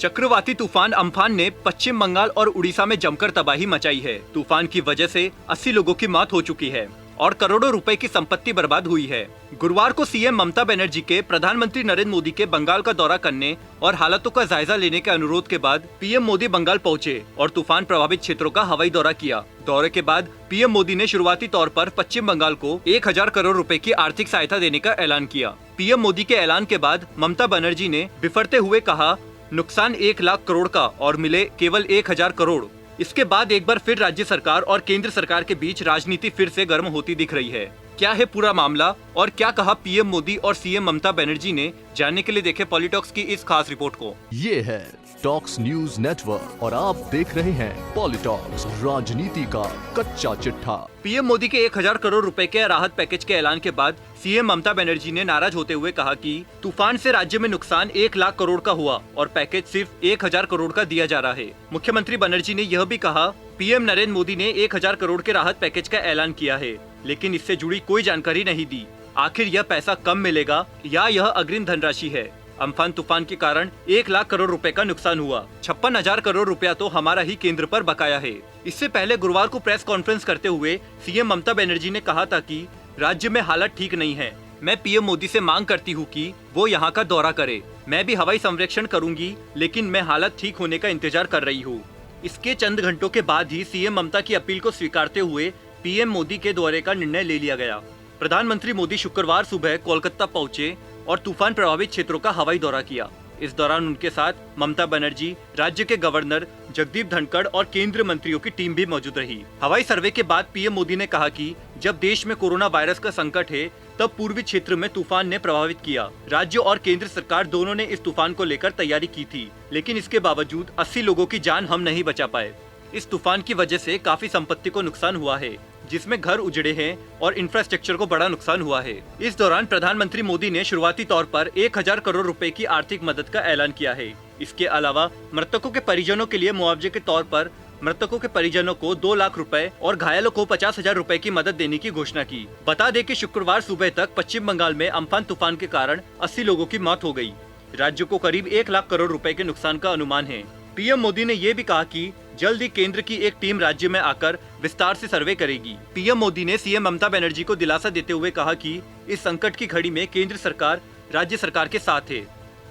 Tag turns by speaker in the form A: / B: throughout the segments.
A: चक्रवाती तूफान अम्फान ने पश्चिम बंगाल और उड़ीसा में जमकर तबाही मचाई है। तूफान की वजह से 80 लोगों की मौत हो चुकी है और करोड़ों रुपए की संपत्ति बर्बाद हुई है। गुरुवार को सीएम ममता बनर्जी के प्रधानमंत्री नरेंद्र मोदी के बंगाल का दौरा करने और हालातों का जायजा लेने के अनुरोध के बाद पीएम मोदी बंगाल पहुंचे और तूफान प्रभावित क्षेत्रों का हवाई दौरा किया। दौरे के बाद पीएम मोदी ने शुरुआती तौर पर पश्चिम बंगाल को 1000 करोड़ रुपए की आर्थिक सहायता देने का ऐलान किया। पीएम मोदी के ऐलान के बाद ममता बनर्जी ने बिफरते हुए कहा, नुकसान 1 लाख करोड़ का और मिले केवल 1000 करोड़। इसके बाद एक बार फिर राज्य सरकार और केंद्र सरकार के बीच राजनीति फिर से गर्म होती दिख रही है। क्या है पूरा मामला और क्या कहा पीएम मोदी और सीएम ममता बनर्जी ने, जानने के लिए देखें पॉलिटॉक्स की इस खास रिपोर्ट को।
B: ये है टॉक्स न्यूज नेटवर्क और आप देख रहे हैं पॉलिटॉक्स, राजनीति का कच्चा चिट्ठा।
A: पीएम मोदी के 1000 करोड़ रुपए के राहत पैकेज के ऐलान के बाद सीएम ममता बनर्जी ने नाराज होते हुए कहा कि तूफान से राज्य में नुकसान 1 लाख करोड़ का हुआ और पैकेज सिर्फ 1000 करोड़ का दिया जा रहा है। मुख्यमंत्री बनर्जी ने यह भी कहा, पीएम नरेंद्र मोदी ने 1000 करोड़ के राहत पैकेज का ऐलान किया है, लेकिन इससे जुड़ी कोई जानकारी नहीं दी। आखिर यह पैसा कब मिलेगा या यह अग्रिम धनराशि है? अम्फान तूफान के कारण 1 लाख करोड़ रुपए का नुकसान हुआ। 56,000 करोड़ रुपया तो हमारा ही केंद्र पर बकाया है। इससे पहले गुरुवार को प्रेस कॉन्फ्रेंस करते हुए सीएम ममता बनर्जी ने कहा था कि राज्य में हालत ठीक नहीं है। मैं पीएम मोदी से मांग करती हूँ कि वो यहाँ का दौरा करे। मैं भी हवाई संरक्षण करूंगी, लेकिन मैं हालत ठीक होने का इंतजार कर रही हूँ। इसके चंद घंटों के बाद ही सीएम ममता की अपील को स्वीकारते हुए पीएम मोदी के दौरे का निर्णय ले लिया गया। प्रधानमंत्री मोदी शुक्रवार सुबह कोलकाता पहुंचे और तूफान प्रभावित क्षेत्रों का हवाई दौरा किया। इस दौरान उनके साथ ममता बनर्जी, राज्य के गवर्नर जगदीप धनखड़ और केंद्रीय मंत्रियों की टीम भी मौजूद रही। हवाई सर्वे के बाद पीएम मोदी ने कहा कि जब देश में कोरोना वायरस का संकट है, तब पूर्वी क्षेत्र में तूफान ने प्रभावित किया। राज्य और केंद्र सरकार दोनों ने इस तूफान को लेकर तैयारी की थी, लेकिन इसके बावजूद 80 लोगों की जान हम नहीं बचा पाए। इस तूफान की वजह से काफी संपत्ति को नुकसान हुआ है, जिसमें घर उजड़े हैं और इंफ्रास्ट्रक्चर को बड़ा नुकसान हुआ है। इस दौरान प्रधानमंत्री मोदी ने शुरुआती तौर पर 1000 करोड़ रुपए की आर्थिक मदद का ऐलान किया है। इसके अलावा मृतकों के परिजनों के लिए मुआवजे के तौर पर मृतकों के परिजनों को 2 लाख रुपए और घायलों को 50,000 रुपए की मदद देने की घोषणा की। बता दें कि शुक्रवार सुबह तक पश्चिम बंगाल में अम्फान तूफान के कारण 80 लोगों की मौत हो गई। राज्य को करीब 1 लाख करोड़ रुपए के नुकसान का अनुमान है। पीएम मोदी ने ये भी कहा कि जल्द ही केंद्र की एक टीम राज्य में आकर विस्तार से सर्वे करेगी। पीएम मोदी ने सीएम ममता बनर्जी को दिलासा देते हुए कहा कि इस संकट की घड़ी में केंद्र सरकार राज्य सरकार के साथ है।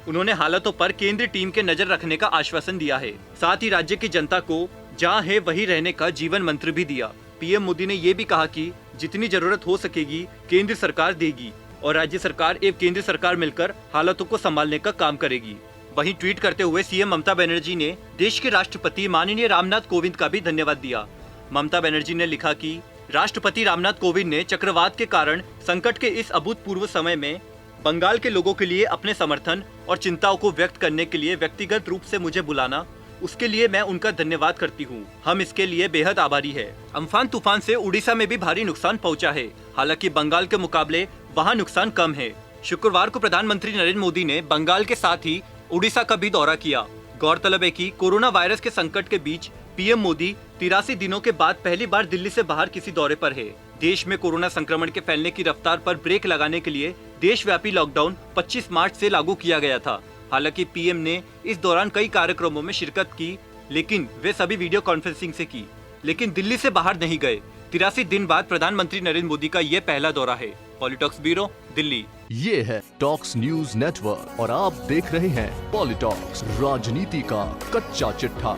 A: उन्होंने हालातों पर केंद्रीय टीम के नजर रखने का आश्वासन दिया है। साथ ही राज्य की जनता को जहाँ है वहीं रहने का जीवन मंत्र भी दिया। पीएम मोदी ने ये भी कहा कि जितनी जरूरत हो सकेगी केंद्र सरकार देगी और राज्य सरकार एवं केंद्र सरकार मिलकर हालातों को संभालने का काम करेगी। वहीं ट्वीट करते हुए सीएम ममता बनर्जी ने देश के राष्ट्रपति माननीय रामनाथ कोविंद का भी धन्यवाद दिया। ममता बनर्जी ने लिखा कि राष्ट्रपति रामनाथ कोविंद ने चक्रवात के कारण संकट के इस अभूतपूर्व समय में बंगाल के लोगों के लिए अपने समर्थन और चिंताओं को व्यक्त करने के लिए व्यक्तिगत रूप से मुझे बुलाना, उसके लिए मैं उनका धन्यवाद करती हूँ। हम इसके लिए बेहद आभारी है। अम्फान तूफान से उड़ीसा में भी भारी नुकसान पहुँचा है, हालांकि बंगाल के मुकाबले वहाँ नुकसान कम है। शुक्रवार को प्रधानमंत्री नरेंद्र मोदी ने बंगाल के साथ ही उड़ीसा का भी दौरा किया। गौरतलब है कि कोरोना वायरस के संकट के बीच पीएम मोदी 83 दिनों के बाद पहली बार दिल्ली से बाहर किसी दौरे पर है। देश में कोरोना संक्रमण के फैलने की रफ्तार पर ब्रेक लगाने के लिए देशव्यापी लॉकडाउन 25 मार्च से लागू किया गया था। हालांकि पीएम ने इस दौरान कई कार्यक्रमों में शिरकत की, लेकिन वे सभी वीडियो कॉन्फ्रेंसिंग से की, लेकिन दिल्ली से बाहर नहीं गए। 83 दिन बाद प्रधानमंत्री नरेंद्र मोदी का ये पहला दौरा है। पॉलिटॉक्स ब्यूरो, दिल्ली।
B: ये है टॉक्स न्यूज नेटवर्क और आप देख रहे हैं पॉलिटॉक्स, राजनीति का कच्चा चिट्ठा।